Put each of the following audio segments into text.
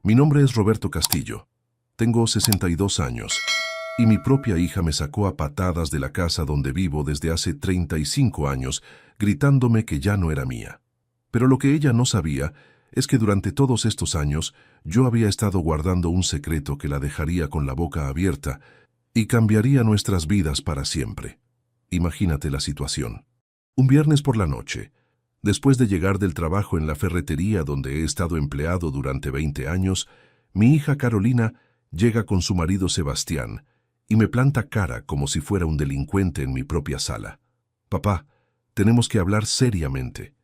Mi nombre es Roberto Castillo. Tengo 62 años y mi propia hija me sacó a patadas de la casa donde vivo desde hace 35 años, gritándome que ya no era mía. Pero lo que ella no sabía es que durante todos estos años yo había estado guardando un secreto que la dejaría con la boca abierta y cambiaría nuestras vidas para siempre. Imagínate la situación. Un viernes por la noche, después de llegar del trabajo en la ferretería donde he estado empleado durante 20 años, mi hija Carolina llega con su marido Sebastián y me planta cara como si fuera un delincuente en mi propia sala. «Papá, tenemos que hablar seriamente»,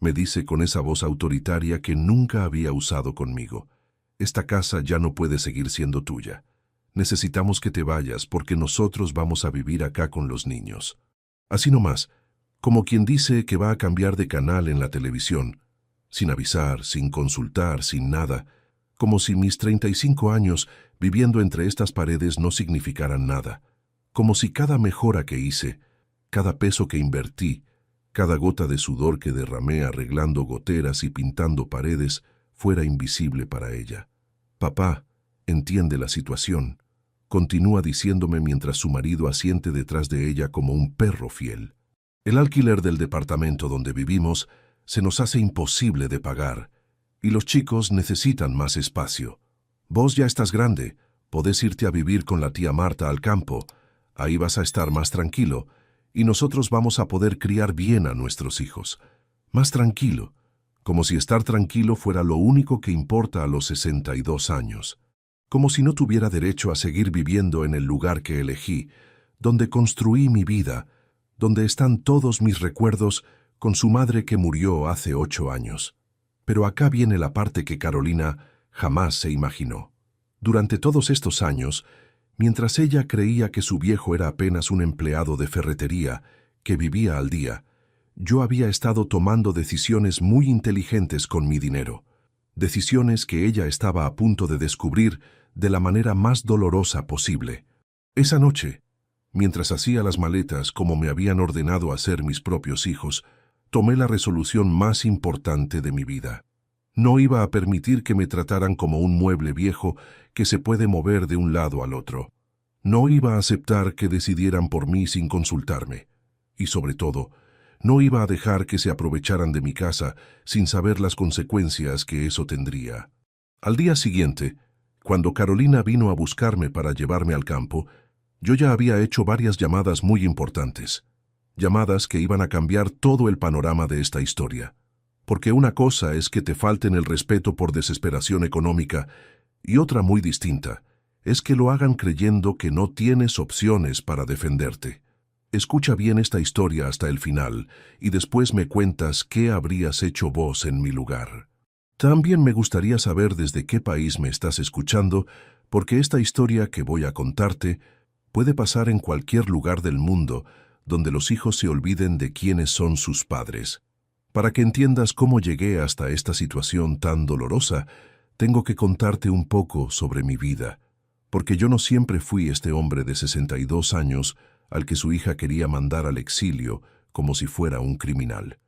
me dice con esa voz autoritaria que nunca había usado conmigo. «Esta casa ya no puede seguir siendo tuya. Necesitamos que te vayas porque nosotros vamos a vivir acá con los niños». Así nomás, como quien dice que va a cambiar de canal en la televisión, sin avisar, sin consultar, sin nada, como si mis 35 años viviendo entre estas paredes no significaran nada, como si cada mejora que hice, cada peso que invertí, cada gota de sudor que derramé arreglando goteras y pintando paredes fuera invisible para ella. «Papá, entiende la situación», continúa diciéndome mientras su marido asiente detrás de ella como un perro fiel. «El alquiler del departamento donde vivimos se nos hace imposible de pagar y los chicos necesitan más espacio. Vos ya estás grande, podés irte a vivir con la tía Marta al campo, ahí vas a estar más tranquilo y nosotros vamos a poder criar bien a nuestros hijos. Más tranquilo, como si estar tranquilo fuera lo único que importa a los 62 años. Como si no tuviera derecho a seguir viviendo en el lugar que elegí, donde construí mi vida, donde están todos mis recuerdos con su madre que murió hace 8 años. Pero acá viene la parte que Carolina jamás se imaginó. Durante todos estos años, mientras ella creía que su viejo era apenas un empleado de ferretería que vivía al día, yo había estado tomando decisiones muy inteligentes con mi dinero, decisiones que ella estaba a punto de descubrir de la manera más dolorosa posible. Esa noche, mientras hacía las maletas como me habían ordenado hacer mis propios hijos, tomé la resolución más importante de mi vida. No iba a permitir que me trataran como un mueble viejo que se puede mover de un lado al otro. No iba a aceptar que decidieran por mí sin consultarme. Y sobre todo, no iba a dejar que se aprovecharan de mi casa sin saber las consecuencias que eso tendría. Al día siguiente, cuando Carolina vino a buscarme para llevarme al campo, yo ya había hecho varias llamadas muy importantes. Llamadas que iban a cambiar todo el panorama de esta historia. Porque una cosa es que te falten el respeto por desesperación económica y otra muy distinta es que lo hagan creyendo que no tienes opciones para defenderte. Escucha bien esta historia hasta el final y después me cuentas qué habrías hecho vos en mi lugar. También me gustaría saber desde qué país me estás escuchando, porque esta historia que voy a contarte puede pasar en cualquier lugar del mundo donde los hijos se olviden de quiénes son sus padres. Para que entiendas cómo llegué hasta esta situación tan dolorosa, tengo que contarte un poco sobre mi vida, porque yo no siempre fui este hombre de 62 años al que su hija quería mandar al exilio como si fuera un criminal.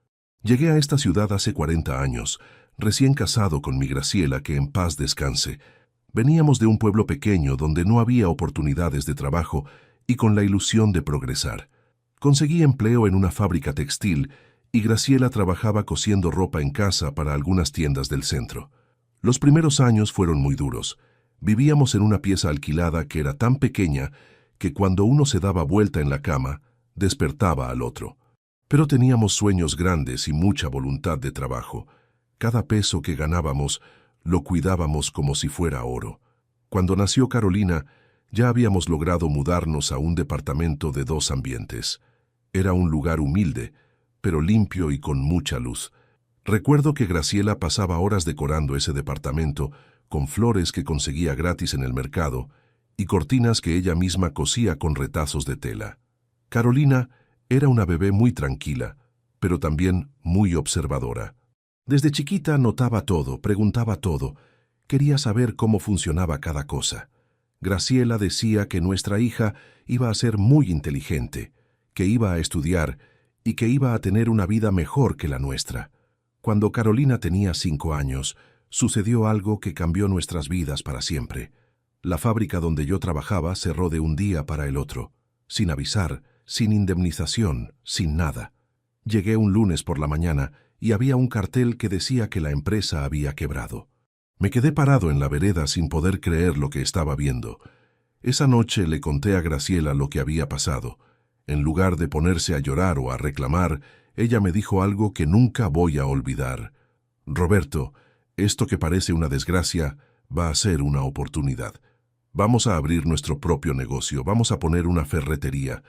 Llegué a esta ciudad hace 40 años, recién casado con mi Graciela, que en paz descanse. Veníamos de un pueblo pequeño donde no había oportunidades de trabajo y con la ilusión de progresar. Conseguí empleo en una fábrica textil y Graciela trabajaba cosiendo ropa en casa para algunas tiendas del centro. Los primeros años fueron muy duros. Vivíamos en una pieza alquilada que era tan pequeña que cuando uno se daba vuelta en la cama, despertaba al otro. Pero teníamos sueños grandes y mucha voluntad de trabajo. Cada peso que ganábamos lo cuidábamos como si fuera oro. Cuando nació Carolina, ya habíamos logrado mudarnos a un departamento de 2 ambientes. Era un lugar humilde, pero limpio y con mucha luz. Recuerdo que Graciela pasaba horas decorando ese departamento con flores que conseguía gratis en el mercado y cortinas que ella misma cosía con retazos de tela. Carolina era una bebé muy tranquila, pero también muy observadora. Desde chiquita notaba todo, preguntaba todo, quería saber cómo funcionaba cada cosa. Graciela decía que nuestra hija iba a ser muy inteligente, que iba a estudiar y que iba a tener una vida mejor que la nuestra. Cuando Carolina tenía 5 años, Sucedió algo que cambió nuestras vidas para siempre. La fábrica donde yo trabajaba cerró de un día para el otro, sin avisar, sin indemnización, sin nada. Llegué un lunes por la mañana y había un cartel que decía que la empresa había quebrado. Me quedé parado en la vereda sin poder creer lo que estaba viendo. Esa noche le conté a Graciela lo que había pasado. En lugar de ponerse a llorar o a reclamar, ella me dijo algo que nunca voy a olvidar. Roberto, esto que parece una desgracia va a ser una oportunidad. Vamos a abrir nuestro propio negocio, vamos a poner una ferretería.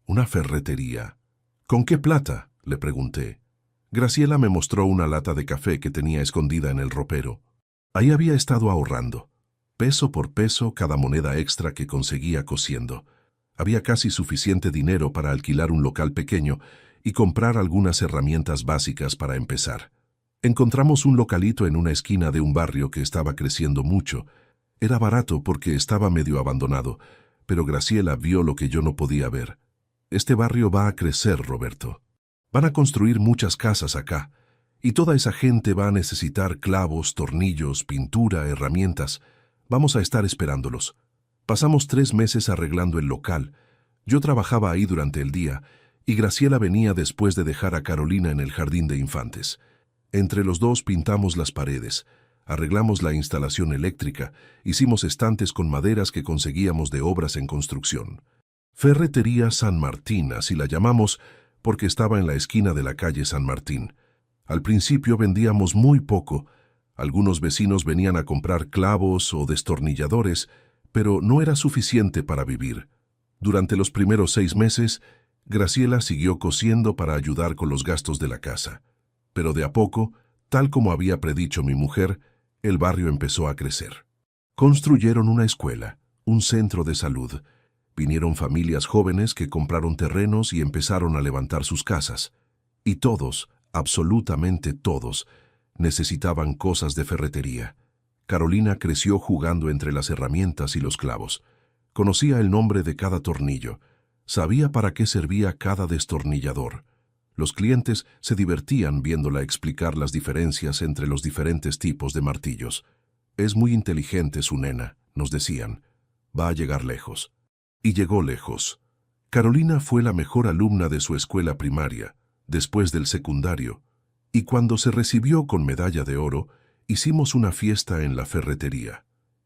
¿Una ferretería? ¿Con qué plata?, le pregunté. Graciela me mostró una lata de café que tenía escondida en el ropero. Ahí había estado ahorrando, peso por peso, cada moneda extra que conseguía cosiendo. Había casi suficiente dinero para alquilar un local pequeño y comprar algunas herramientas básicas para empezar. Encontramos un localito en una esquina de un barrio que estaba creciendo mucho. Era barato porque estaba medio abandonado, pero Graciela vio lo que yo no podía ver. Este barrio va a crecer, Roberto. Van a construir muchas casas acá, y toda esa gente va a necesitar clavos, tornillos, pintura, herramientas. Vamos a estar esperándolos. Pasamos 3 meses arreglando el local. Yo trabajaba ahí durante el día, y Graciela venía después de dejar a Carolina en el jardín de infantes. Entre los dos pintamos las paredes, arreglamos la instalación eléctrica, hicimos estantes con maderas que conseguíamos de obras en construcción. Ferretería San Martín, así la llamamos, porque estaba en la esquina de la calle San Martín. Al principio vendíamos muy poco. Algunos vecinos venían a comprar clavos o destornilladores, pero no era suficiente para vivir. Durante los primeros 6 meses, Graciela siguió cosiendo para ayudar con los gastos de la casa. Pero de a poco, tal como había predicho mi mujer, el barrio empezó a crecer. Construyeron una escuela, un centro de salud. Vinieron familias jóvenes que compraron terrenos y empezaron a levantar sus casas. Y todos, absolutamente todos, necesitaban cosas de ferretería. Carolina creció jugando entre las herramientas y los clavos. Conocía el nombre de cada tornillo. Sabía para qué servía cada destornillador. Los clientes se divertían viéndola explicar las diferencias entre los diferentes tipos de martillos. Es muy inteligente su nena, nos decían. Va a llegar lejos. Y llegó lejos. Carolina fue la mejor alumna de su escuela primaria, después del secundario, y cuando se recibió con medalla de oro, hicimos una fiesta en la ferretería.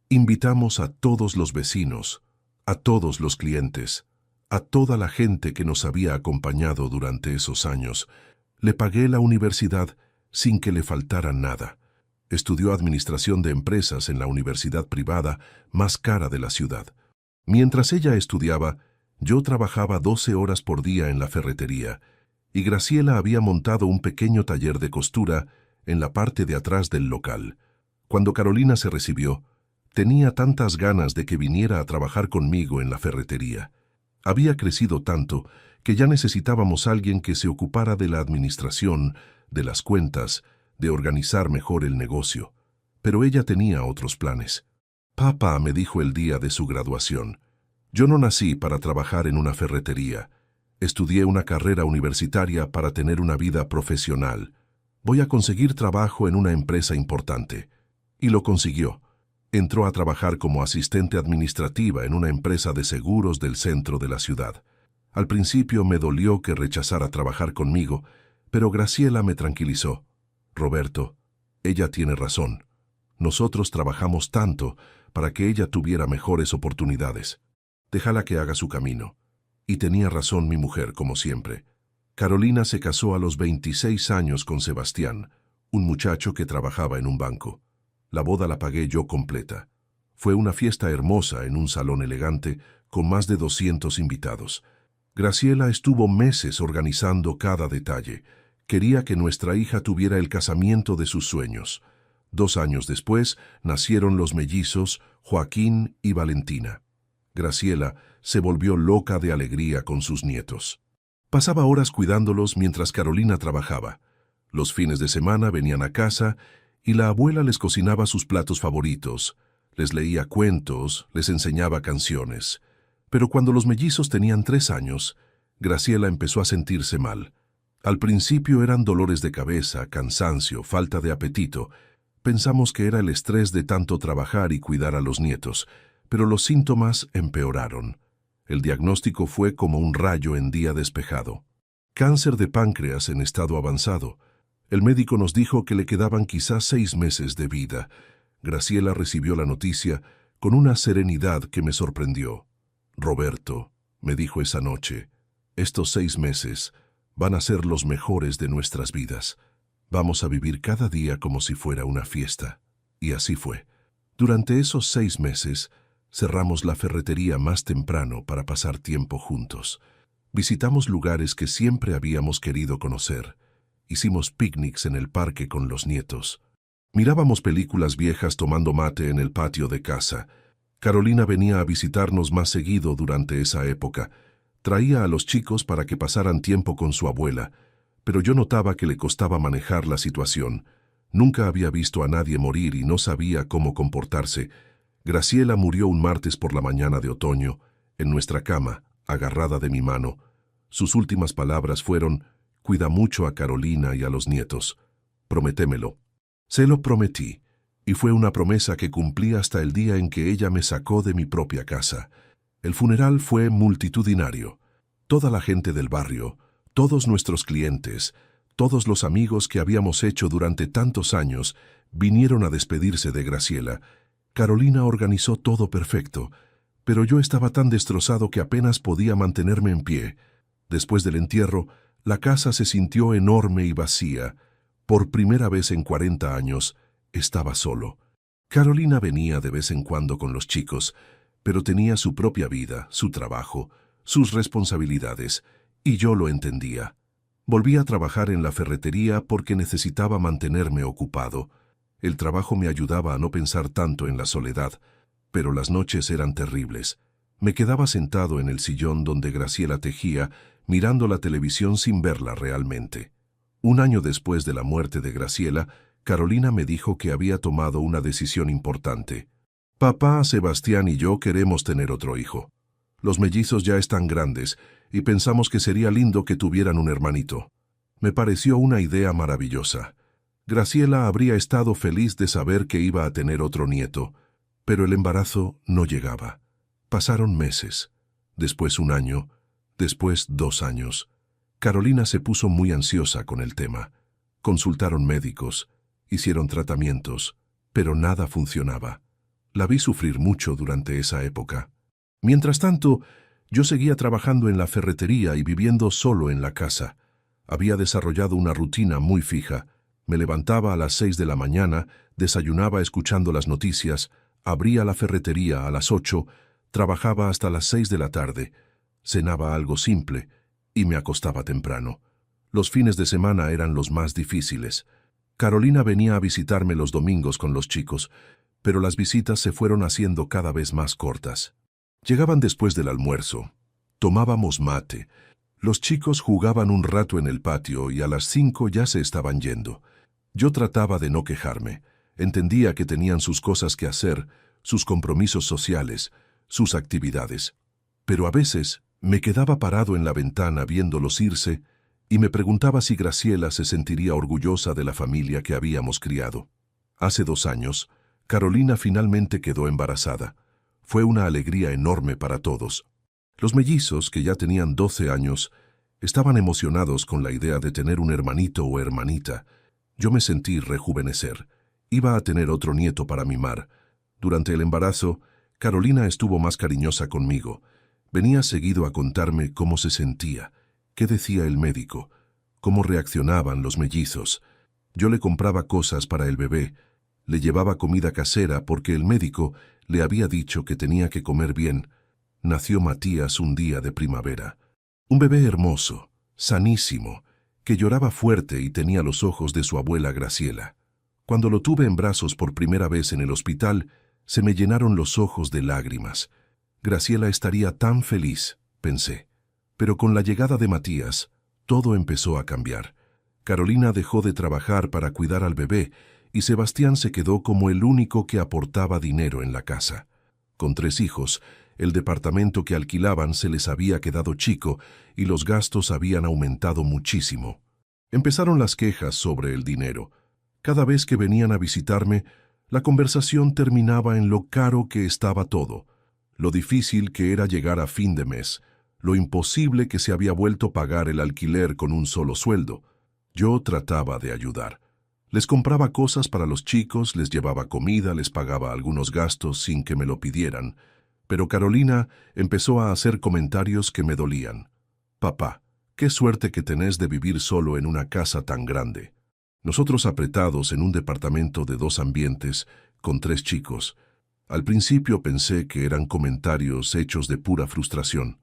Invitamos a todos los vecinos, a todos los clientes, a toda la gente que nos había acompañado durante esos años. Le pagué la universidad sin que le faltara nada. Estudió administración de empresas en la universidad privada más cara de la ciudad. Mientras ella estudiaba, yo trabajaba 12 horas por día en la ferretería, y Graciela había montado un pequeño taller de costura en la parte de atrás del local. Cuando Carolina se recibió, tenía tantas ganas de que viniera a trabajar conmigo en la ferretería. Había crecido tanto que ya necesitábamos a alguien que se ocupara de la administración, de las cuentas, de organizar mejor el negocio. Pero ella tenía otros planes. Papá, me dijo el día de su graduación, yo no nací para trabajar en una ferretería. Estudié una carrera universitaria para tener una vida profesional. Voy a conseguir trabajo en una empresa importante. Y lo consiguió. Entró a trabajar como asistente administrativa en una empresa de seguros del centro de la ciudad. Al principio me dolió que rechazara trabajar conmigo, pero Graciela me tranquilizó. Roberto, ella tiene razón. Nosotros trabajamos tanto para que ella tuviera mejores oportunidades. Déjala que haga su camino. Y tenía razón mi mujer, como siempre. Carolina se casó a los 26 años con Sebastián, un muchacho que trabajaba en un banco. La boda la pagué yo completa. Fue una fiesta hermosa en un salón elegante con más de 200 invitados. Graciela estuvo meses organizando cada detalle. Quería que nuestra hija tuviera el casamiento de sus sueños. 2 años después nacieron los mellizos Joaquín y Valentina. Graciela se volvió loca de alegría con sus nietos. Pasaba horas cuidándolos mientras Carolina trabajaba. Los fines de semana venían a casa y la abuela les cocinaba sus platos favoritos, les leía cuentos, les enseñaba canciones. Pero cuando los mellizos tenían 3 años, Graciela empezó a sentirse mal. Al principio eran dolores de cabeza, cansancio, falta de apetito, Pensamos que era el estrés de tanto trabajar y cuidar a los nietos, pero los síntomas empeoraron. El diagnóstico fue como un rayo en día despejado. Cáncer de páncreas en estado avanzado. El médico nos dijo que le quedaban quizás 6 meses de vida. Graciela recibió la noticia con una serenidad que me sorprendió. Roberto, me dijo esa noche, estos 6 meses van a ser los mejores de nuestras vidas. Vamos a vivir cada día como si fuera una fiesta. Y así fue. Durante esos 6 meses, cerramos la ferretería más temprano para pasar tiempo juntos. Visitamos lugares que siempre habíamos querido conocer. Hicimos picnics en el parque con los nietos. Mirábamos películas viejas tomando mate en el patio de casa. Carolina venía a visitarnos más seguido durante esa época. Traía a los chicos para que pasaran tiempo con su abuela, pero yo notaba que le costaba manejar la situación. Nunca había visto a nadie morir y no sabía cómo comportarse. Graciela murió un martes por la mañana de otoño, en nuestra cama, agarrada de mi mano. Sus últimas palabras fueron: «Cuida mucho a Carolina y a los nietos. Prométemelo». Se lo prometí, y fue una promesa que cumplí hasta el día en que ella me sacó de mi propia casa. El funeral fue multitudinario. Toda la gente del barrio, todos nuestros clientes, todos los amigos que habíamos hecho durante tantos años, vinieron a despedirse de Graciela. Carolina organizó todo perfecto, pero yo estaba tan destrozado que apenas podía mantenerme en pie. Después del entierro, la casa se sintió enorme y vacía. Por primera vez en 40 años, estaba solo. Carolina venía de vez en cuando con los chicos, pero tenía su propia vida, su trabajo, sus responsabilidades, y yo lo entendía. Volví a trabajar en la ferretería porque necesitaba mantenerme ocupado. El trabajo me ayudaba a no pensar tanto en la soledad, pero las noches eran terribles. Me quedaba sentado en el sillón donde Graciela tejía, mirando la televisión sin verla realmente. Un año después de la muerte de Graciela, Carolina me dijo que había tomado una decisión importante. Papá, Sebastián y yo queremos tener otro hijo. Los mellizos ya están grandes y pensamos que sería lindo que tuvieran un hermanito. Me pareció una idea maravillosa. Graciela habría estado feliz de saber que iba a tener otro nieto, pero el embarazo no llegaba. Pasaron meses, después 1 año, después 2 años. Carolina se puso muy ansiosa con el tema. Consultaron médicos, hicieron tratamientos, pero nada funcionaba. La vi sufrir mucho durante esa época. Mientras tanto, yo seguía trabajando en la ferretería y viviendo solo en la casa. Había desarrollado una rutina muy fija. Me levantaba a las 6 de la mañana, desayunaba escuchando las noticias, abría la ferretería a las 8, trabajaba hasta las 6 de la tarde, cenaba algo simple y me acostaba temprano. Los fines de semana eran los más difíciles. Carolina venía a visitarme los domingos con los chicos, pero las visitas se fueron haciendo cada vez más cortas. Llegaban después del almuerzo. Tomábamos mate. Los chicos jugaban un rato en el patio y a las 5 ya se estaban yendo. Yo trataba de no quejarme. Entendía que tenían sus cosas que hacer, sus compromisos sociales, sus actividades. Pero a veces me quedaba parado en la ventana viéndolos irse y me preguntaba si Graciela se sentiría orgullosa de la familia que habíamos criado. Hace 2 años, Carolina finalmente quedó embarazada. Fue una alegría enorme para todos. Los mellizos, que ya tenían 12 años, estaban emocionados con la idea de tener un hermanito o hermanita. Yo me sentí rejuvenecer. Iba a tener otro nieto para mimar. Durante el embarazo, Carolina estuvo más cariñosa conmigo. Venía seguido a contarme cómo se sentía, qué decía el médico, cómo reaccionaban los mellizos. Yo le compraba cosas para el bebé, le llevaba comida casera porque el médico le había dicho que tenía que comer bien. Nació Matías un día de primavera. Un bebé hermoso, sanísimo, que lloraba fuerte y tenía los ojos de su abuela Graciela. Cuando lo tuve en brazos por primera vez en el hospital, se me llenaron los ojos de lágrimas. Graciela estaría tan feliz, pensé. Pero con la llegada de Matías, todo empezó a cambiar. Carolina dejó de trabajar para cuidar al bebé y Sebastián se quedó como el único que aportaba dinero en la casa. Con 3 hijos, el departamento que alquilaban se les había quedado chico y los gastos habían aumentado muchísimo. Empezaron las quejas sobre el dinero. Cada vez que venían a visitarme, la conversación terminaba en lo caro que estaba todo, lo difícil que era llegar a fin de mes, lo imposible que se había vuelto pagar el alquiler con un solo sueldo. Yo trataba de ayudar. Les compraba cosas para los chicos, les llevaba comida, les pagaba algunos gastos sin que me lo pidieran. Pero Carolina empezó a hacer comentarios que me dolían. Papá, qué suerte que tenés de vivir solo en una casa tan grande. Nosotros apretados en un departamento de 2 ambientes, con 3 chicos. Al principio pensé que eran comentarios hechos de pura frustración.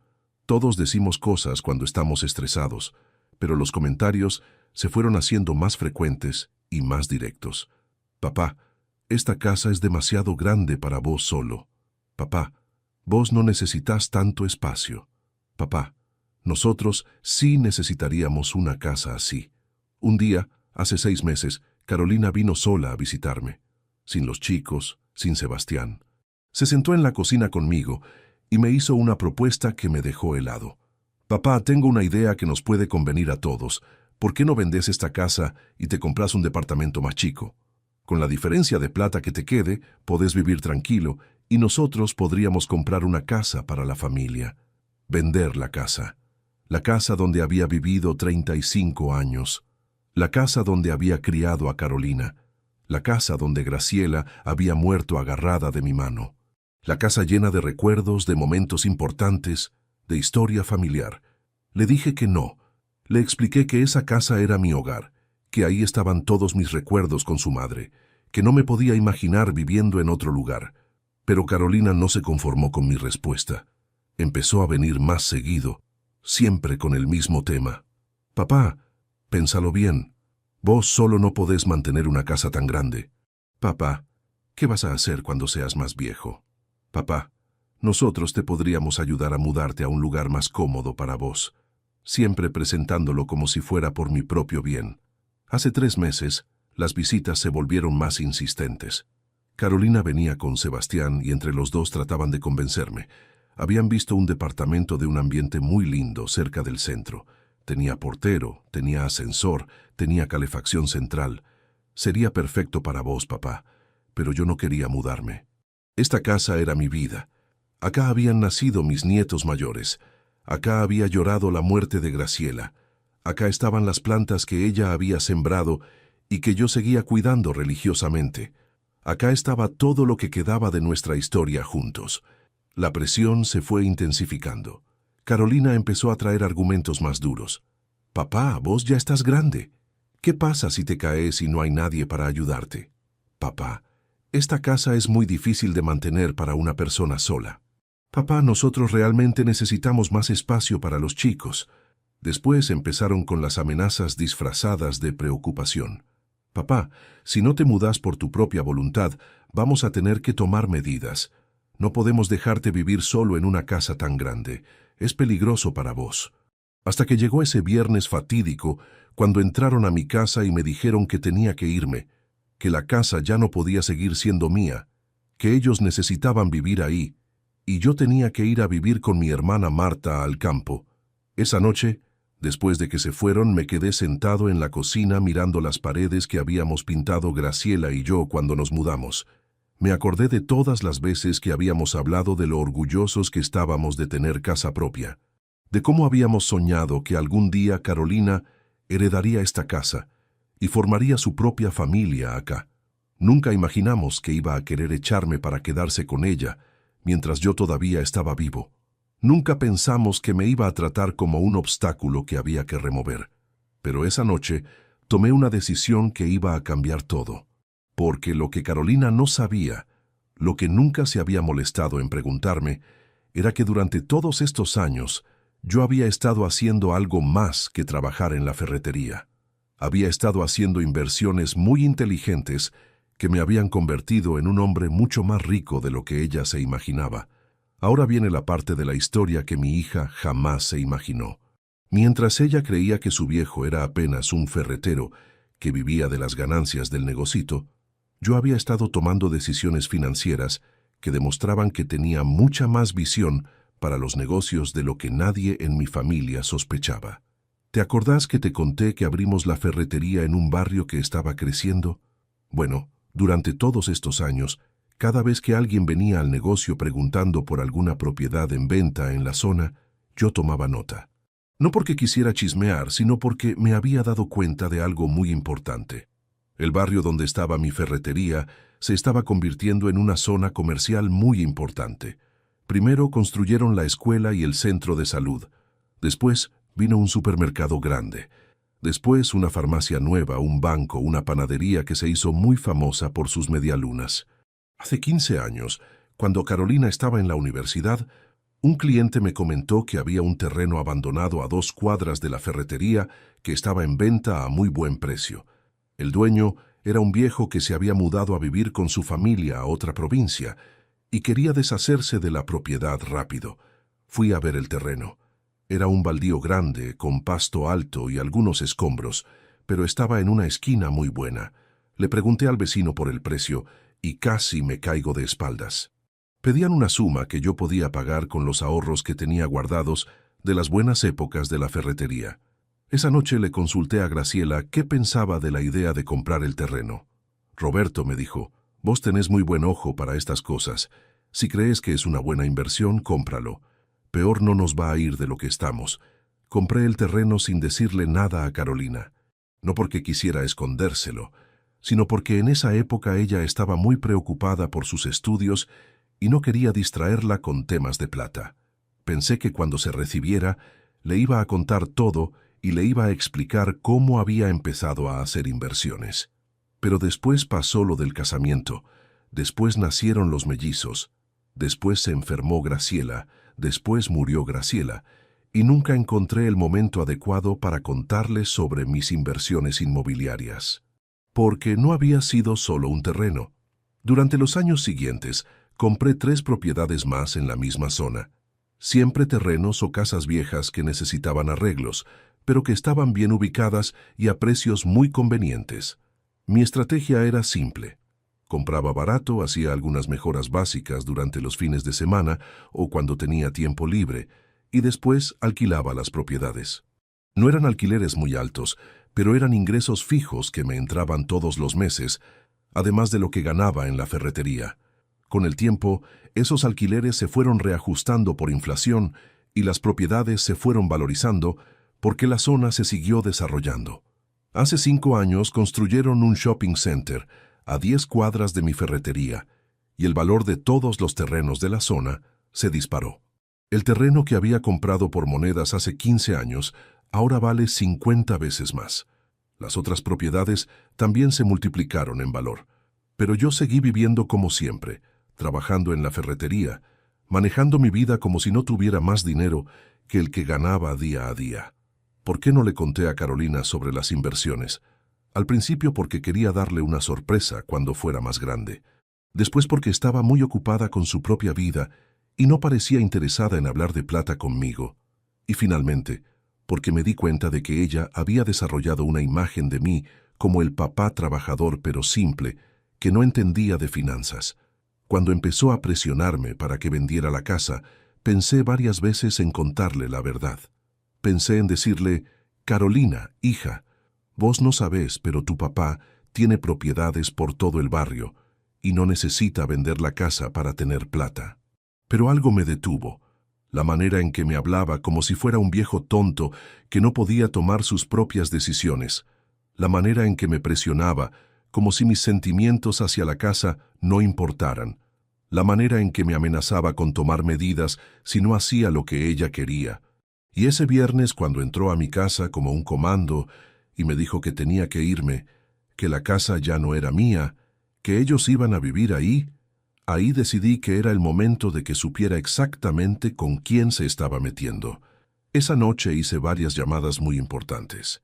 Todos decimos cosas cuando estamos estresados, pero los comentarios se fueron haciendo más frecuentes y más directos. Papá, esta casa es demasiado grande para vos solo. Papá, vos no necesitas tanto espacio. Papá, nosotros sí necesitaríamos una casa así. Un día, hace 6 meses, Carolina vino sola a visitarme, sin los chicos, sin Sebastián. Se sentó en la cocina conmigo y me hizo una propuesta que me dejó helado. Papá, tengo una idea que nos puede convenir a todos. ¿Por qué no vendes esta casa y te compras un departamento más chico? Con la diferencia de plata que te quede, podés vivir tranquilo y nosotros podríamos comprar una casa para la familia. Vender la casa donde había vivido 35 años, la casa donde había criado a Carolina, la casa donde Graciela había muerto agarrada de mi mano, la casa llena de recuerdos, de momentos importantes, de historia familiar. Le dije que no. Le expliqué que esa casa era mi hogar, que ahí estaban todos mis recuerdos con su madre, que no me podía imaginar viviendo en otro lugar. Pero Carolina no se conformó con mi respuesta. Empezó a venir más seguido, siempre con el mismo tema. Papá, pénsalo bien. Vos solo no podés mantener una casa tan grande. Papá, ¿qué vas a hacer cuando seas más viejo? Papá, nosotros te podríamos ayudar a mudarte a un lugar más cómodo para vos, siempre presentándolo como si fuera por mi propio bien. Hace 3 meses, las visitas se volvieron más insistentes. Carolina venía con Sebastián y entre los dos trataban de convencerme. Habían visto un departamento de un ambiente muy lindo cerca del centro. Tenía portero, tenía ascensor, tenía calefacción central. Sería perfecto para vos, papá, pero yo no quería mudarme. Esta casa era mi vida. Acá habían nacido mis nietos mayores. Acá había llorado la muerte de Graciela. Acá estaban las plantas que ella había sembrado y que yo seguía cuidando religiosamente. Acá estaba todo lo que quedaba de nuestra historia juntos. La presión se fue intensificando. Carolina empezó a traer argumentos más duros. Papá, vos ya estás grande. ¿Qué pasa si te caes y no hay nadie para ayudarte? Papá, esta casa es muy difícil de mantener para una persona sola. Papá, nosotros realmente necesitamos más espacio para los chicos. Después empezaron con las amenazas disfrazadas de preocupación. Papá, si no te mudás por tu propia voluntad, vamos a tener que tomar medidas. No podemos dejarte vivir solo en una casa tan grande. Es peligroso para vos. Hasta que llegó ese viernes fatídico, cuando entraron a mi casa y me dijeron que tenía que irme, que la casa ya no podía seguir siendo mía, que ellos necesitaban vivir ahí, y yo tenía que ir a vivir con mi hermana Marta al campo. Esa noche, después de que se fueron, me quedé sentado en la cocina mirando las paredes que habíamos pintado Graciela y yo cuando nos mudamos. Me acordé de todas las veces que habíamos hablado de lo orgullosos que estábamos de tener casa propia, de cómo habíamos soñado que algún día Carolina heredaría esta casa y formaría su propia familia acá. Nunca imaginamos que iba a querer echarme para quedarse con ella, mientras yo todavía estaba vivo. Nunca pensamos que me iba a tratar como un obstáculo que había que remover. Pero esa noche tomé una decisión que iba a cambiar todo. Porque lo que Carolina no sabía, lo que nunca se había molestado en preguntarme, era que durante todos estos años yo había estado haciendo algo más que trabajar en la ferretería. Había estado haciendo inversiones muy inteligentes que me habían convertido en un hombre mucho más rico de lo que ella se imaginaba. Ahora viene la parte de la historia que mi hija jamás se imaginó. Mientras ella creía que su viejo era apenas un ferretero que vivía de las ganancias del negocito, yo había estado tomando decisiones financieras que demostraban que tenía mucha más visión para los negocios de lo que nadie en mi familia sospechaba. ¿Te acordás que te conté que abrimos la ferretería en un barrio que estaba creciendo? Bueno, durante todos estos años, cada vez que alguien venía al negocio preguntando por alguna propiedad en venta en la zona, yo tomaba nota. No porque quisiera chismear, sino porque me había dado cuenta de algo muy importante. El barrio donde estaba mi ferretería se estaba convirtiendo en una zona comercial muy importante. Primero construyeron la escuela y el centro de salud. Después vino un supermercado grande. Después una farmacia nueva, un banco, una panadería que se hizo muy famosa por sus medialunas. Hace 15 años, cuando Carolina estaba en la universidad, un cliente me comentó que había un terreno abandonado a 2 cuadras de la ferretería que estaba en venta a muy buen precio. El dueño era un viejo que se había mudado a vivir con su familia a otra provincia y quería deshacerse de la propiedad rápido. Fui a ver el terreno. Era un baldío grande, con pasto alto y algunos escombros, pero estaba en una esquina muy buena. Le pregunté al vecino por el precio y casi me caigo de espaldas. Pedían una suma que yo podía pagar con los ahorros que tenía guardados de las buenas épocas de la ferretería. Esa noche le consulté a Graciela qué pensaba de la idea de comprar el terreno. Roberto, me dijo, vos tenés muy buen ojo para estas cosas. Si crees que es una buena inversión, cómpralo. Peor no nos va a ir de lo que estamos. Compré el terreno sin decirle nada a Carolina. No porque quisiera escondérselo, sino porque en esa época ella estaba muy preocupada por sus estudios y no quería distraerla con temas de plata. Pensé que cuando se recibiera, le iba a contar todo y le iba a explicar cómo había empezado a hacer inversiones. Pero después pasó lo del casamiento, después nacieron los mellizos, después se enfermó Graciela, después murió Graciela, y nunca encontré el momento adecuado para contarle sobre mis inversiones inmobiliarias. Porque no había sido solo un terreno. Durante los años siguientes, compré 3 propiedades más en la misma zona. Siempre terrenos o casas viejas que necesitaban arreglos, pero que estaban bien ubicadas y a precios muy convenientes. Mi estrategia era simple. Compraba barato, hacía algunas mejoras básicas durante los fines de semana o cuando tenía tiempo libre, y después alquilaba las propiedades. No eran alquileres muy altos, pero eran ingresos fijos que me entraban todos los meses, además de lo que ganaba en la ferretería. Con el tiempo, esos alquileres se fueron reajustando por inflación y las propiedades se fueron valorizando porque la zona se siguió desarrollando. Hace 5 años construyeron un shopping center a 10 cuadras de mi ferretería y el valor de todos los terrenos de la zona se disparó. El terreno que había comprado por monedas hace 15 años ahora vale 50 veces más. Las otras propiedades también se multiplicaron en valor, pero yo seguí viviendo como siempre, trabajando en la ferretería, manejando mi vida como si no tuviera más dinero que el que ganaba día a día. ¿Por qué no le conté a Carolina sobre las inversiones? Al principio porque quería darle una sorpresa cuando fuera más grande. Después porque estaba muy ocupada con su propia vida y no parecía interesada en hablar de plata conmigo. Y finalmente, porque me di cuenta de que ella había desarrollado una imagen de mí como el papá trabajador pero simple, que no entendía de finanzas. Cuando empezó a presionarme para que vendiera la casa, pensé varias veces en contarle la verdad. Pensé en decirle, Carolina, hija, vos no sabés, pero tu papá tiene propiedades por todo el barrio y no necesita vender la casa para tener plata. Pero algo me detuvo, la manera en que me hablaba como si fuera un viejo tonto que no podía tomar sus propias decisiones, la manera en que me presionaba como si mis sentimientos hacia la casa no importaran, la manera en que me amenazaba con tomar medidas si no hacía lo que ella quería. Y ese viernes, cuando entró a mi casa como un comando y me dijo que tenía que irme, que la casa ya no era mía, que ellos iban a vivir ahí decidí que era el momento de que supiera exactamente con quién se estaba metiendo. Esa noche hice varias llamadas muy importantes.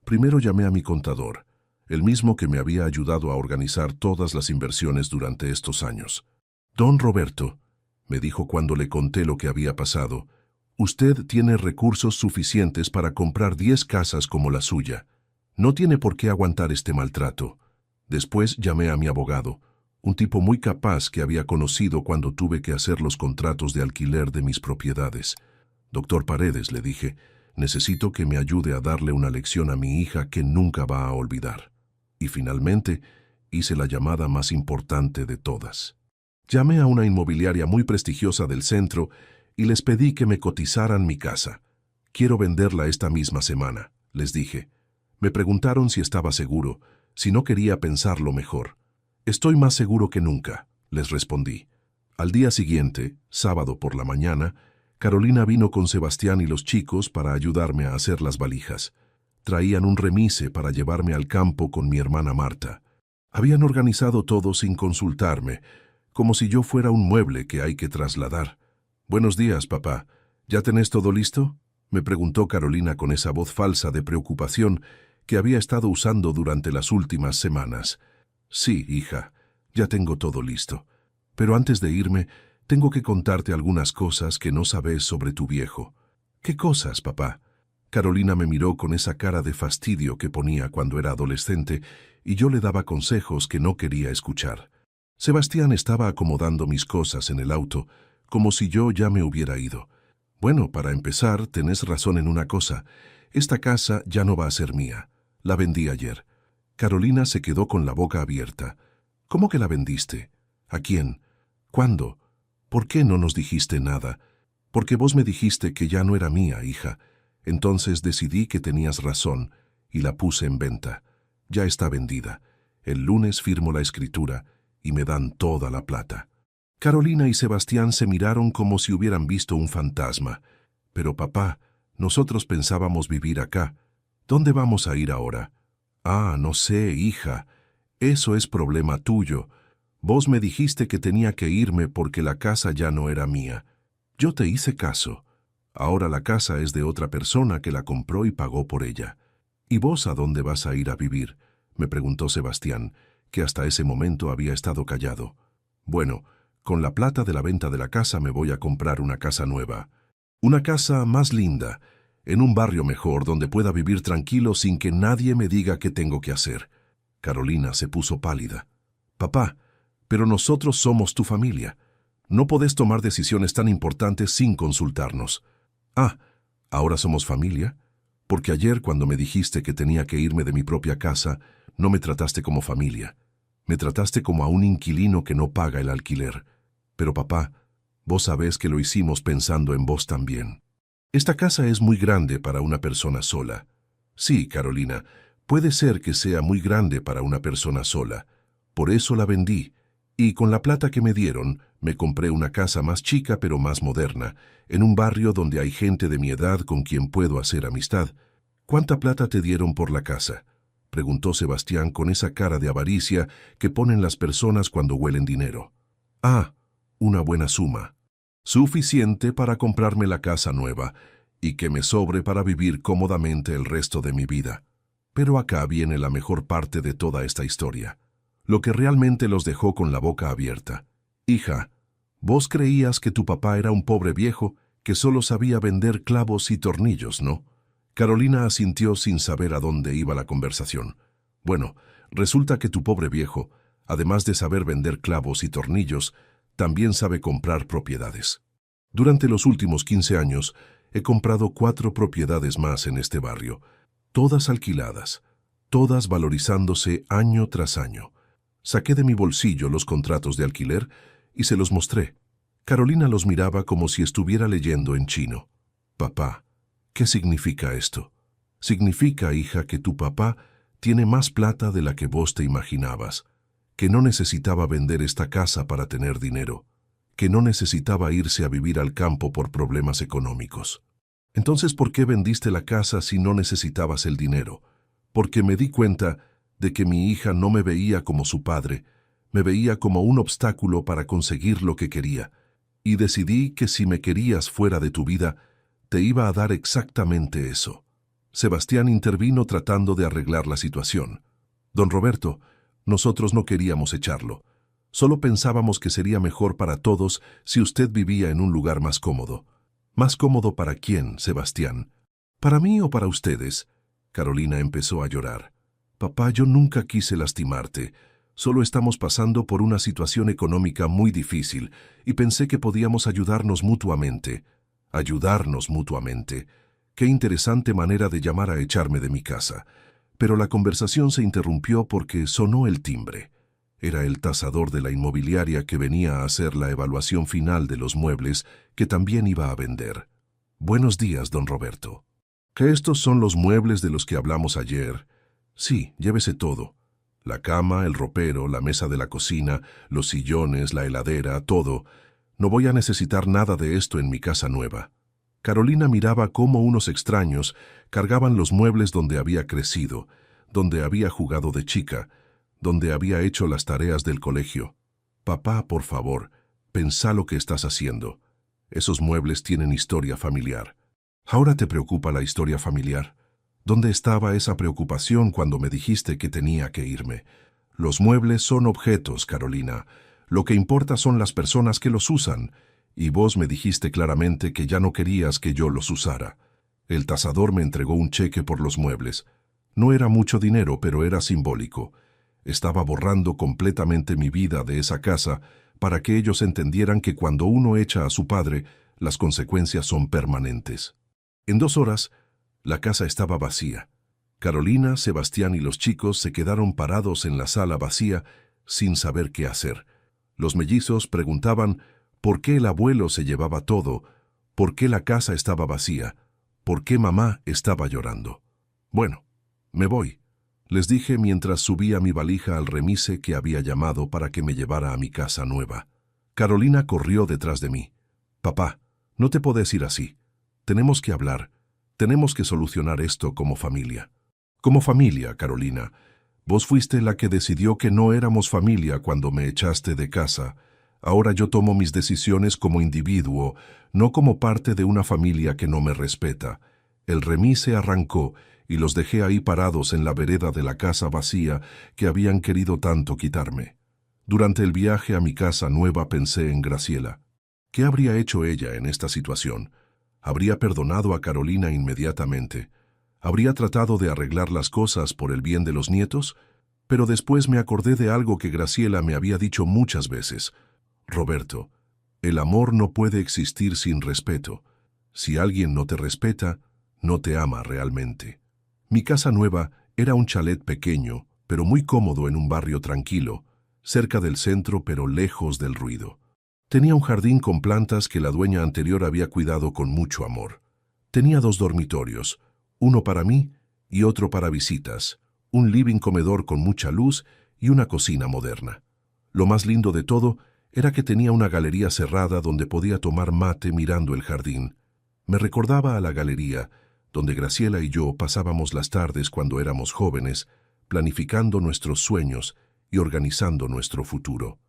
Primero llamé a mi contador, el mismo que me había ayudado a organizar todas las inversiones durante estos años. Don Roberto, me dijo cuando le conté lo que había pasado, usted tiene recursos suficientes para comprar 10 casas como la suya. No tiene por qué aguantar este maltrato. Después llamé a mi abogado, un tipo muy capaz que había conocido cuando tuve que hacer los contratos de alquiler de mis propiedades. Doctor Paredes, le dije, necesito que me ayude a darle una lección a mi hija que nunca va a olvidar. Y finalmente, Hice la llamada más importante de todas. Llamé a una inmobiliaria muy prestigiosa del centro y les pedí que me cotizaran mi casa. Quiero venderla esta misma semana, les dije. Me preguntaron si estaba seguro, si no quería pensarlo mejor. Estoy más seguro que nunca, les respondí. Al día siguiente, sábado por la mañana, Carolina vino con Sebastián y los chicos para ayudarme a hacer las valijas. Traían un remise para llevarme al campo con mi hermana Marta. Habían organizado todo sin consultarme, como si yo fuera un mueble que hay que trasladar. «Buenos días, papá. ¿Ya tenés todo listo?», me preguntó Carolina con esa voz falsa de preocupación que había estado usando durante las últimas semanas. «Sí, hija, ya tengo todo listo. Pero antes de irme, tengo que contarte algunas cosas que no sabes sobre tu viejo». «¿Qué cosas, papá?». Carolina me miró con esa cara de fastidio que ponía cuando era adolescente y yo le daba consejos que no quería escuchar. Sebastián estaba acomodando mis cosas en el auto, como si yo ya me hubiera ido. «Bueno, para empezar, tenés razón en una cosa. Esta casa ya no va a ser mía. La vendí ayer». Carolina se quedó con la boca abierta. «¿Cómo que la vendiste? ¿A quién? ¿Cuándo? ¿Por qué no nos dijiste nada?» «Porque vos me dijiste que ya no era mía, hija. Entonces decidí que tenías razón y la puse en venta. Ya está vendida. El lunes firmo la escritura y me dan toda la plata». Carolina y Sebastián se miraron como si hubieran visto un fantasma. «Pero papá, nosotros pensábamos vivir acá. ¿Dónde vamos a ir ahora?» «Ah, no sé, hija. Eso es problema tuyo. Vos me dijiste que tenía que irme porque la casa ya no era mía. Yo te hice caso. Ahora la casa es de otra persona que la compró y pagó por ella». «¿Y vos a dónde vas a ir a vivir?», me preguntó Sebastián, que hasta ese momento había estado callado. «Bueno, con la plata de la venta de la casa me voy a comprar una casa nueva. Una casa más linda, en un barrio mejor donde pueda vivir tranquilo sin que nadie me diga qué tengo que hacer». Carolina se puso pálida. «Papá, pero nosotros somos tu familia. No podés tomar decisiones tan importantes sin consultarnos». «Ah, ¿ahora somos familia? Porque ayer cuando me dijiste que tenía que irme de mi propia casa, no me trataste como familia. Me trataste como a un inquilino que no paga el alquiler. Pero papá, vos sabés que lo hicimos pensando en vos también. Esta casa es muy grande para una persona sola». «Sí, Carolina, puede ser que sea muy grande para una persona sola. Por eso la vendí. Y con la plata que me dieron, me compré una casa más chica pero más moderna, en un barrio donde hay gente de mi edad con quien puedo hacer amistad». «¿Cuánta plata te dieron por la casa?», preguntó Sebastián con esa cara de avaricia que ponen las personas cuando huelen dinero. «Ah, una buena suma. Suficiente para comprarme la casa nueva y que me sobre para vivir cómodamente el resto de mi vida». Pero acá viene la mejor parte de toda esta historia. Lo que realmente los dejó con la boca abierta. «Hija, vos creías que tu papá era un pobre viejo que solo sabía vender clavos y tornillos, ¿no?». Carolina asintió sin saber a dónde iba la conversación. «Bueno, resulta que tu pobre viejo, además de saber vender clavos y tornillos, también sabe comprar propiedades. Durante los últimos 15 años, he comprado 4 propiedades más en este barrio, todas alquiladas, todas valorizándose año tras año. Saqué de mi bolsillo los contratos de alquiler y se los mostré. Carolina los miraba como si estuviera leyendo en chino. «Papá, ¿qué significa esto?». «Significa, hija, que tu papá tiene más plata de la que vos te imaginabas, que no necesitaba vender esta casa para tener dinero, que no necesitaba irse a vivir al campo por problemas económicos». «Entonces, ¿por qué vendiste la casa si no necesitabas el dinero?». «Porque me di cuenta de que mi hija no me veía como su padre, me veía como un obstáculo para conseguir lo que quería, y decidí que si me querías fuera de tu vida, te iba a dar exactamente eso». Sebastián intervino tratando de arreglar la situación. «Don Roberto, nosotros no queríamos echarlo. Solo pensábamos que sería mejor para todos si usted vivía en un lugar más cómodo». «¿Más cómodo para quién, Sebastián? ¿Para mí o para ustedes?». Carolina empezó a llorar. «Papá, yo nunca quise lastimarte. Solo estamos pasando por una situación económica muy difícil y pensé que podíamos ayudarnos mutuamente». «Ayudarnos mutuamente». Qué interesante manera de llamar a echarme de mi casa. Pero la conversación se interrumpió porque sonó el timbre. Era el tasador de la inmobiliaria que venía a hacer la evaluación final de los muebles que también iba a vender. «Buenos días, don Roberto. ¿Que estos son los muebles de los que hablamos ayer?» «Sí, llévese todo. La cama, el ropero, la mesa de la cocina, los sillones, la heladera, todo. No voy a necesitar nada de esto en mi casa nueva». Carolina miraba cómo unos extraños cargaban los muebles donde había crecido, donde había jugado de chica, donde había hecho las tareas del colegio. «Papá, por favor, pensá lo que estás haciendo. Esos muebles tienen historia familiar. Ahora te preocupa la historia familiar. ¿Dónde estaba esa preocupación cuando me dijiste que tenía que irme? Los muebles son objetos, Carolina. Lo que importa son las personas que los usan. Y vos me dijiste claramente que ya no querías que yo los usara. El tasador me entregó un cheque por los muebles. No era mucho dinero, pero era simbólico. Estaba borrando completamente mi vida de esa casa para que ellos entendieran que cuando uno echa a su padre, las consecuencias son permanentes. En 2 horas, la casa estaba vacía. Carolina, Sebastián y los chicos se quedaron parados en la sala vacía sin saber qué hacer. Los mellizos preguntaban por qué el abuelo se llevaba todo, por qué la casa estaba vacía, por qué mamá estaba llorando. «Bueno, me voy», les dije mientras subía mi valija al remise que había llamado para que me llevara a mi casa nueva. Carolina corrió detrás de mí. «Papá, no te podés ir así. Tenemos que hablar. Tenemos que solucionar esto como familia». «Como familia, Carolina. Vos fuiste la que decidió que no éramos familia cuando me echaste de casa. Ahora yo tomo mis decisiones como individuo, no como parte de una familia que no me respeta». El remise arrancó y los dejé ahí parados en la vereda de la casa vacía que habían querido tanto quitarme. Durante el viaje a mi casa nueva pensé en Graciela. ¿Qué habría hecho ella en esta situación? ¿Habría perdonado a Carolina inmediatamente? ¿Habría tratado de arreglar las cosas por el bien de los nietos? Pero después me acordé de algo que Graciela me había dicho muchas veces. «Roberto, el amor no puede existir sin respeto. Si alguien no te respeta, no te ama realmente». Mi casa nueva era un chalet pequeño, pero muy cómodo en un barrio tranquilo, cerca del centro pero lejos del ruido. Tenía un jardín con plantas que la dueña anterior había cuidado con mucho amor. Tenía 2 dormitorios, uno para mí y otro para visitas, un living comedor con mucha luz y una cocina moderna. Lo más lindo de todo era que tenía una galería cerrada donde podía tomar mate mirando el jardín. Me recordaba a la galería, donde Graciela y yo pasábamos las tardes cuando éramos jóvenes, planificando nuestros sueños y organizando nuestro futuro.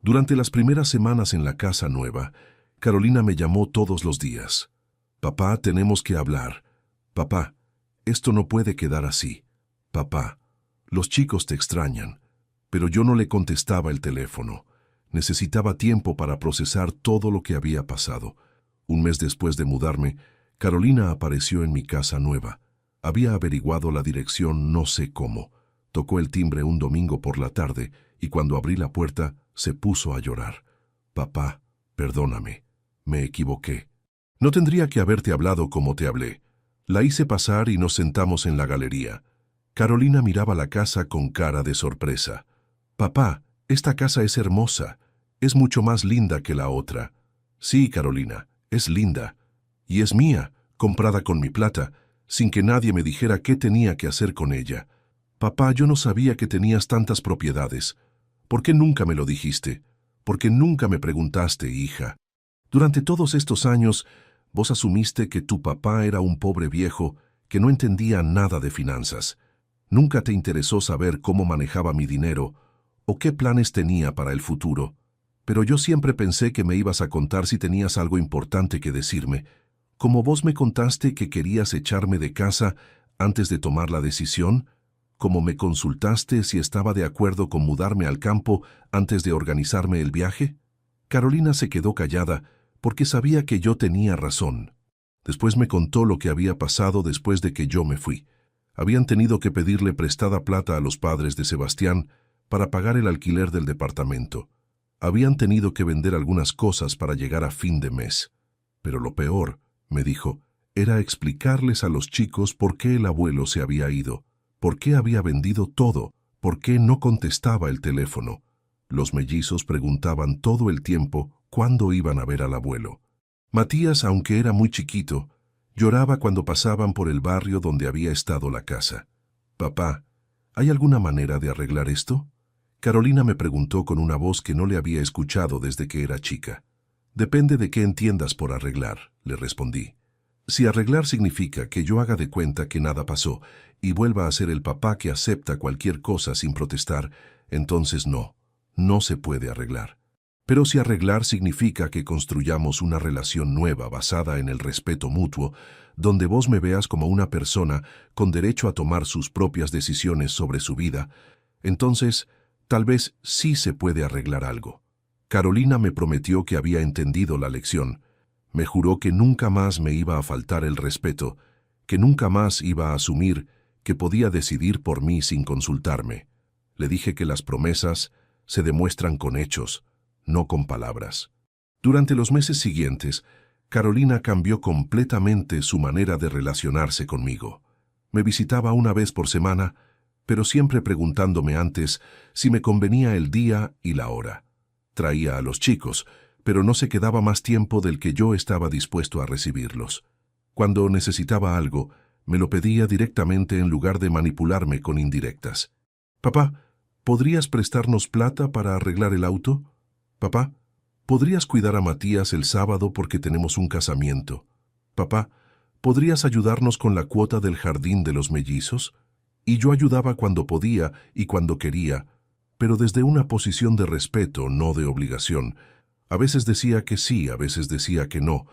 Durante las primeras semanas en la casa nueva, Carolina me llamó todos los días. «Papá, tenemos que hablar. Papá, esto no puede quedar así. Papá, los chicos te extrañan». Pero yo no le contestaba el teléfono. Necesitaba tiempo para procesar todo lo que había pasado. Un mes después de mudarme, Carolina apareció en mi casa nueva. Había averiguado la dirección no sé cómo. Tocó el timbre un domingo por la tarde y cuando abrí la puerta se puso a llorar. «Papá, perdóname. Me equivoqué. No tendría que haberte hablado como te hablé». La hice pasar y nos sentamos en la galería. Carolina miraba la casa con cara de sorpresa. «Papá, esta casa es hermosa. Es mucho más linda que la otra». «Sí, Carolina, es linda. Y es mía, comprada con mi plata, sin que nadie me dijera qué tenía que hacer con ella. Papá, yo no sabía que tenías tantas propiedades. ¿Por qué nunca me lo dijiste? ¿Por qué nunca me preguntaste, hija? Durante todos estos años, vos asumiste que tu papá era un pobre viejo que no entendía nada de finanzas. Nunca te interesó saber cómo manejaba mi dinero o qué planes tenía para el futuro. Pero yo siempre pensé que me ibas a contar si tenías algo importante que decirme. Como vos me contaste que querías echarme de casa antes de tomar la decisión, como me consultaste si estaba de acuerdo con mudarme al campo antes de organizarme el viaje». Carolina se quedó callada porque sabía que yo tenía razón. Después me contó lo que había pasado después de que yo me fui. Habían tenido que pedirle prestada plata a los padres de Sebastián para pagar el alquiler del departamento. Habían tenido que vender algunas cosas para llegar a fin de mes. Pero lo peor, me dijo, era explicarles a los chicos por qué el abuelo se había ido, por qué había vendido todo, por qué no contestaba el teléfono. Los mellizos preguntaban todo el tiempo cuándo iban a ver al abuelo. Matías, aunque era muy chiquito, lloraba cuando pasaban por el barrio donde había estado la casa. «Papá, ¿hay alguna manera de arreglar esto?», Carolina me preguntó con una voz que no le había escuchado desde que era chica. «Depende de qué entiendas por arreglar», le respondí. «Si arreglar significa que yo haga de cuenta que nada pasó y vuelva a ser el papá que acepta cualquier cosa sin protestar, entonces no se puede arreglar. Pero si arreglar significa que construyamos una relación nueva basada en el respeto mutuo, donde vos me veas como una persona con derecho a tomar sus propias decisiones sobre su vida, entonces tal vez sí se puede arreglar algo». Carolina me prometió que había entendido la lección. Me juró que nunca más me iba a faltar el respeto, que nunca más iba a asumir que podía decidir por mí sin consultarme. Le dije que las promesas se demuestran con hechos, no con palabras. Durante los meses siguientes, Carolina cambió completamente su manera de relacionarse conmigo. Me visitaba una vez por semana, pero siempre preguntándome antes si me convenía el día y la hora. Traía a los chicos, pero no se quedaba más tiempo del que yo estaba dispuesto a recibirlos. Cuando necesitaba algo, me lo pedía directamente en lugar de manipularme con indirectas. «Papá, ¿podrías prestarnos plata para arreglar el auto? Papá, ¿podrías cuidar a Matías el sábado porque tenemos un casamiento? Papá, ¿podrías ayudarnos con la cuota del jardín de los mellizos?». Y yo ayudaba cuando podía y cuando quería, pero desde una posición de respeto, no de obligación. A veces decía que sí, a veces decía que no,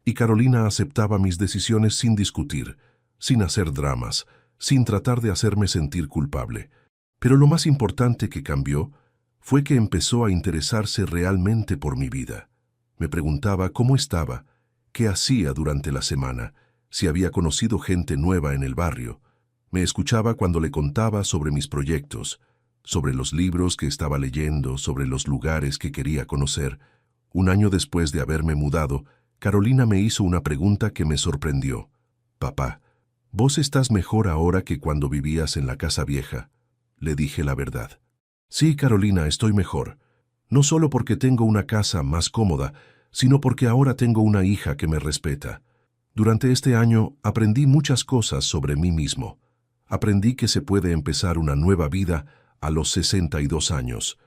y Carolina aceptaba mis decisiones sin discutir, sin hacer dramas, sin tratar de hacerme sentir culpable. Pero lo más importante que cambió fue que empezó a interesarse realmente por mi vida. Me preguntaba cómo estaba, qué hacía durante la semana, si había conocido gente nueva en el barrio. Me escuchaba cuando le contaba sobre mis proyectos, sobre los libros que estaba leyendo, sobre los lugares que quería conocer. Un año después de haberme mudado, Carolina me hizo una pregunta que me sorprendió. «Papá, ¿vos estás mejor ahora que cuando vivías en la casa vieja?». Le dije la verdad. «Sí, Carolina, estoy mejor. No solo porque tengo una casa más cómoda, sino porque ahora tengo una hija que me respeta. Durante este año aprendí muchas cosas sobre mí mismo. Aprendí que se puede empezar una nueva vida a los 62 años.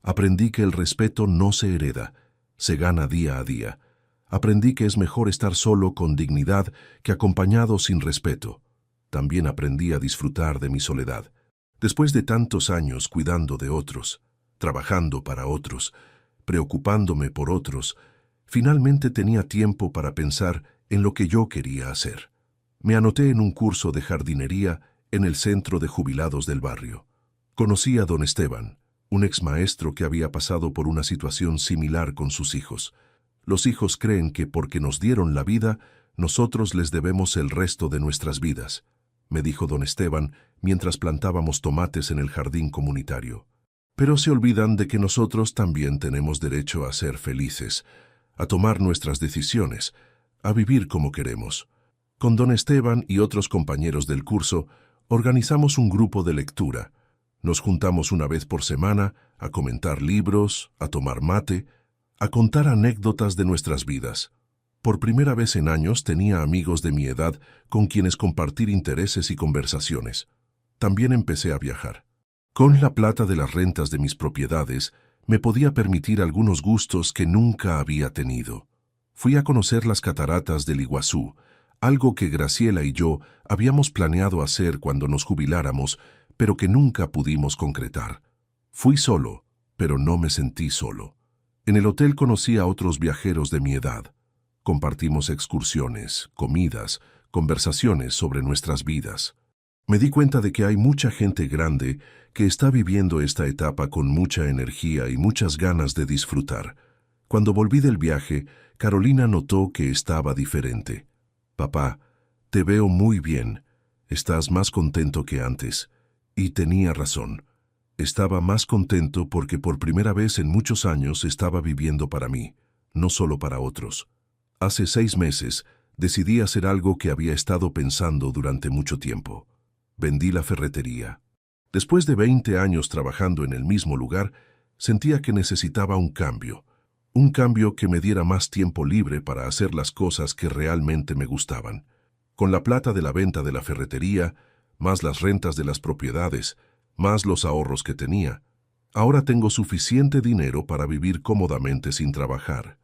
Aprendí que el respeto no se hereda, se gana día a día. Aprendí que es mejor estar solo con dignidad que acompañado sin respeto. También aprendí a disfrutar de mi soledad. Después de tantos años cuidando de otros, trabajando para otros, preocupándome por otros, finalmente tenía tiempo para pensar en lo que yo quería hacer. Me anoté en un curso de jardinería en el centro de jubilados del barrio. Conocí a don Esteban, un exmaestro que había pasado por una situación similar con sus hijos. Los hijos creen que porque nos dieron la vida, nosotros les debemos el resto de nuestras vidas, me dijo don Esteban mientras plantábamos tomates en el jardín comunitario. Pero se olvidan de que nosotros también tenemos derecho a ser felices, a tomar nuestras decisiones, a vivir como queremos. Con don Esteban y otros compañeros del curso, organizamos un grupo de lectura. Nos juntamos una vez por semana a comentar libros, a tomar mate, a contar anécdotas de nuestras vidas. Por primera vez en años tenía amigos de mi edad con quienes compartir intereses y conversaciones. También empecé a viajar. Con la plata de las rentas de mis propiedades, me podía permitir algunos gustos que nunca había tenido. Fui a conocer las cataratas del Iguazú, algo que Graciela y yo habíamos planeado hacer cuando nos jubiláramos, pero que nunca pudimos concretar. Fui solo, pero no me sentí solo. En el hotel conocí a otros viajeros de mi edad. Compartimos excursiones, comidas, conversaciones sobre nuestras vidas. Me di cuenta de que hay mucha gente grande que está viviendo esta etapa con mucha energía y muchas ganas de disfrutar. Cuando volví del viaje, Carolina notó que estaba diferente. «Papá, te veo muy bien. Estás más contento que antes». Y tenía razón. Estaba más contento porque por primera vez en muchos años estaba viviendo para mí, no solo para otros. Hace 6 meses decidí hacer algo que había estado pensando durante mucho tiempo. Vendí la ferretería. Después de 20 años trabajando en el mismo lugar, Sentía que necesitaba un cambio que me diera más tiempo libre para hacer las cosas que realmente me gustaban. Con la plata de la venta de la ferretería, más las rentas de las propiedades, más los ahorros que tenía, ahora tengo suficiente dinero para vivir cómodamente sin trabajar.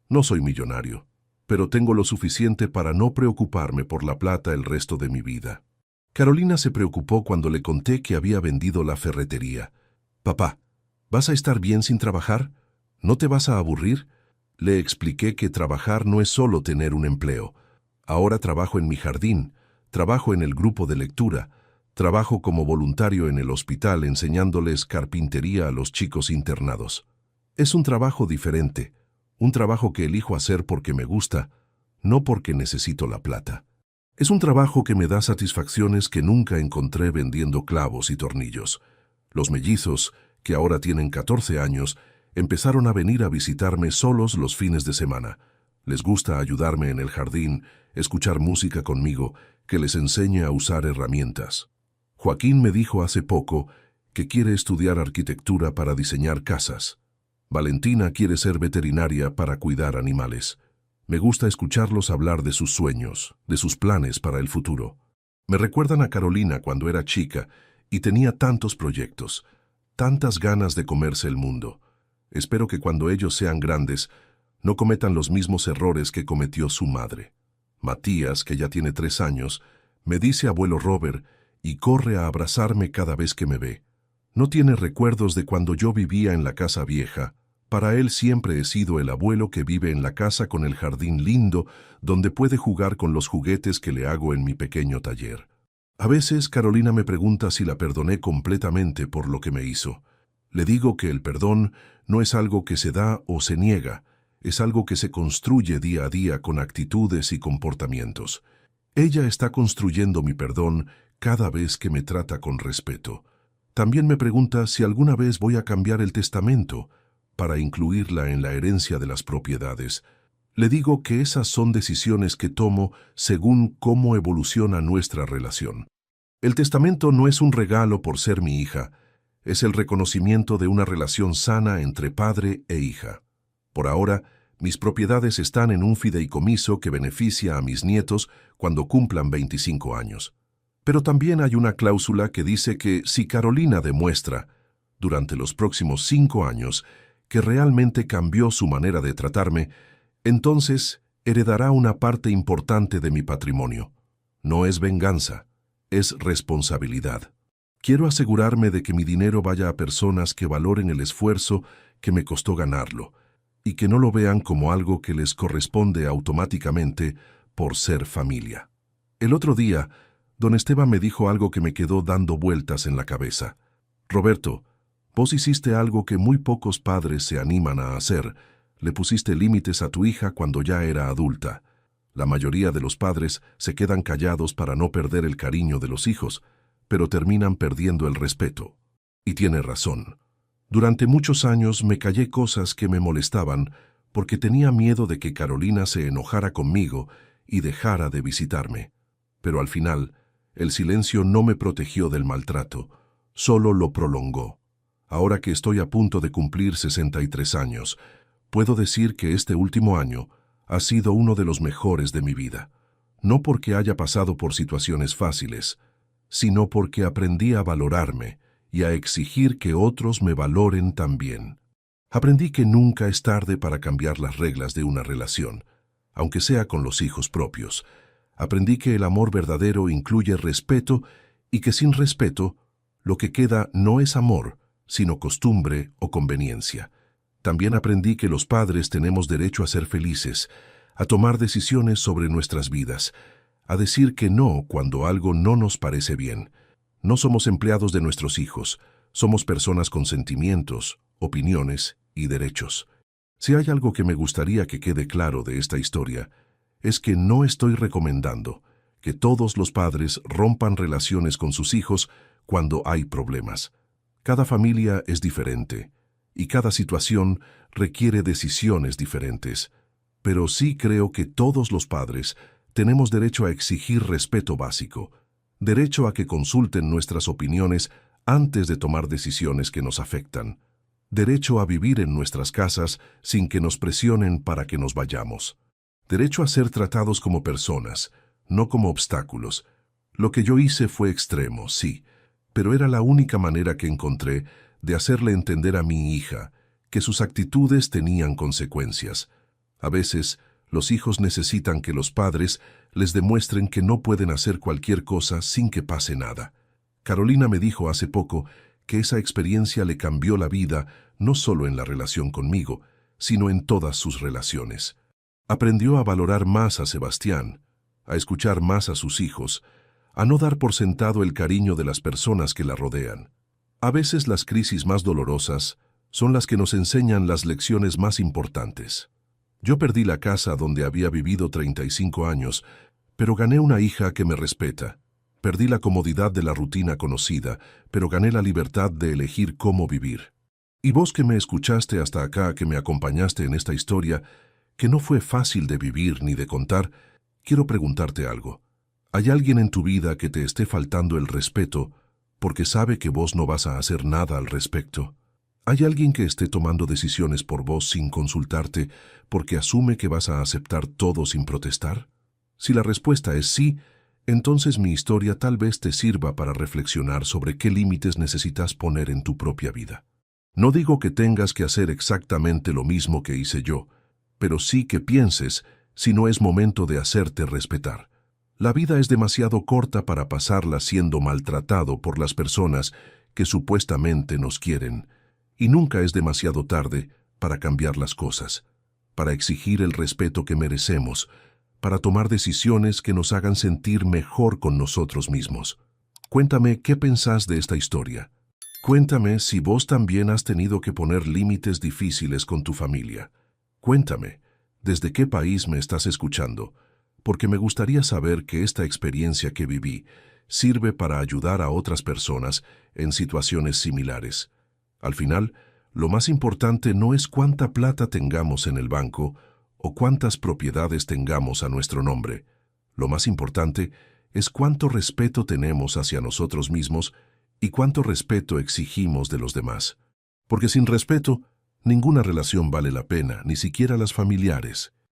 No soy millonario, pero tengo lo suficiente para no preocuparme por la plata el resto de mi vida. Carolina se preocupó cuando le conté que había vendido la ferretería. «Papá, ¿vas a estar bien sin trabajar? ¿No te vas a aburrir?». Le expliqué que trabajar no es solo tener un empleo. Ahora trabajo en mi jardín, trabajo en el grupo de lectura, trabajo como voluntario en el hospital enseñándoles carpintería a los chicos internados. Es un trabajo diferente, un trabajo que elijo hacer porque me gusta, no porque necesito la plata. Es un trabajo que me da satisfacciones que nunca encontré vendiendo clavos y tornillos. Los mellizos, que ahora tienen 14 años, empezaron a venir a visitarme solos los fines de semana. Les gusta ayudarme en el jardín, escuchar música conmigo, que les enseñe a usar herramientas. Joaquín me dijo hace poco que quiere estudiar arquitectura para diseñar casas. Valentina quiere ser veterinaria para cuidar animales. Me gusta escucharlos hablar de sus sueños, de sus planes para el futuro. Me recuerdan a Carolina cuando era chica y tenía tantos proyectos, tantas ganas de comerse el mundo. Espero que cuando ellos sean grandes, no cometan los mismos errores que cometió su madre. Matías, que ya tiene 3 años, me dice abuelo Robert y corre a abrazarme cada vez que me ve. No tiene recuerdos de cuando yo vivía en la casa vieja. Para él siempre he sido el abuelo que vive en la casa con el jardín lindo, donde puede jugar con los juguetes que le hago en mi pequeño taller. A veces Carolina me pregunta si la perdoné completamente por lo que me hizo. Le digo que el perdón no es algo que se da o se niega, es algo que se construye día a día con actitudes y comportamientos. Ella está construyendo mi perdón cada vez que me trata con respeto. También me pregunta si alguna vez voy a cambiar el testamento para incluirla en la herencia de las propiedades. Le digo que esas son decisiones que tomo según cómo evoluciona nuestra relación. El testamento no es un regalo por ser mi hija, es el reconocimiento de una relación sana entre padre e hija. Por ahora, mis propiedades están en un fideicomiso que beneficia a mis nietos cuando cumplan 25 años. Pero también hay una cláusula que dice que si Carolina demuestra, durante los próximos 5 años, que realmente cambió su manera de tratarme, entonces heredará una parte importante de mi patrimonio. No es venganza, es responsabilidad. Quiero asegurarme de que mi dinero vaya a personas que valoren el esfuerzo que me costó ganarlo y que no lo vean como algo que les corresponde automáticamente por ser familia. El otro día, don Esteban me dijo algo que me quedó dando vueltas en la cabeza. «Roberto, vos hiciste algo que muy pocos padres se animan a hacer. Le pusiste límites a tu hija cuando ya era adulta. La mayoría de los padres se quedan callados para no perder el cariño de los hijos, pero terminan perdiendo el respeto. Y tiene razón. Durante muchos años me callé cosas que me molestaban porque tenía miedo de que Carolina se enojara conmigo y dejara de visitarme. Pero al final, el silencio no me protegió del maltrato, solo lo prolongó. Ahora que estoy a punto de cumplir 63 años, puedo decir que este último año ha sido uno de los mejores de mi vida. No porque haya pasado por situaciones fáciles, sino porque aprendí a valorarme y a exigir que otros me valoren también. Aprendí que nunca es tarde para cambiar las reglas de una relación, aunque sea con los hijos propios. Aprendí que el amor verdadero incluye respeto y que sin respeto, lo que queda no es amor, sino costumbre o conveniencia. También aprendí que los padres tenemos derecho a ser felices, a tomar decisiones sobre nuestras vidas, a decir que no cuando algo no nos parece bien. No somos empleados de nuestros hijos, somos personas con sentimientos, opiniones y derechos. Si hay algo que me gustaría que quede claro de esta historia, es que no estoy recomendando que todos los padres rompan relaciones con sus hijos cuando hay problemas. Cada familia es diferente y cada situación requiere decisiones diferentes. Pero sí creo que todos los padres tenemos derecho a exigir respeto básico, derecho a que consulten nuestras opiniones antes de tomar decisiones que nos afectan. Derecho a vivir en nuestras casas sin que nos presionen para que nos vayamos. Derecho a ser tratados como personas, no como obstáculos. Lo que yo hice fue extremo, sí, pero era la única manera que encontré de hacerle entender a mi hija que sus actitudes tenían consecuencias. A veces, los hijos necesitan que los padres les demuestren que no pueden hacer cualquier cosa sin que pase nada. Carolina me dijo hace poco que esa experiencia le cambió la vida no solo en la relación conmigo, sino en todas sus relaciones. Aprendió a valorar más a Sebastián, a escuchar más a sus hijos, a no dar por sentado el cariño de las personas que la rodean. A veces las crisis más dolorosas son las que nos enseñan las lecciones más importantes. Yo perdí la casa donde había vivido 35 años, pero gané una hija que me respeta. Perdí la comodidad de la rutina conocida, pero gané la libertad de elegir cómo vivir. Y vos que me escuchaste hasta acá, que me acompañaste en esta historia, que no fue fácil de vivir ni de contar, quiero preguntarte algo. ¿Hay alguien en tu vida que te esté faltando el respeto porque sabe que vos no vas a hacer nada al respecto? ¿Hay alguien que esté tomando decisiones por vos sin consultarte porque asume que vas a aceptar todo sin protestar? Si la respuesta es sí, entonces mi historia tal vez te sirva para reflexionar sobre qué límites necesitas poner en tu propia vida. No digo que tengas que hacer exactamente lo mismo que hice yo, pero sí que pienses si no es momento de hacerte respetar. La vida es demasiado corta para pasarla siendo maltratado por las personas que supuestamente nos quieren, y nunca es demasiado tarde para cambiar las cosas, para exigir el respeto que merecemos, para tomar decisiones que nos hagan sentir mejor con nosotros mismos. Cuéntame qué pensás de esta historia. Cuéntame si vos también has tenido que poner límites difíciles con tu familia. Cuéntame, ¿desde qué país me estás escuchando? Porque me gustaría saber que esta experiencia que viví sirve para ayudar a otras personas en situaciones similares. Al final, lo más importante no es cuánta plata tengamos en el banco o cuántas propiedades tengamos a nuestro nombre. Lo más importante es cuánto respeto tenemos hacia nosotros mismos y cuánto respeto exigimos de los demás. Porque sin respeto, ninguna relación vale la pena, ni siquiera las familiares.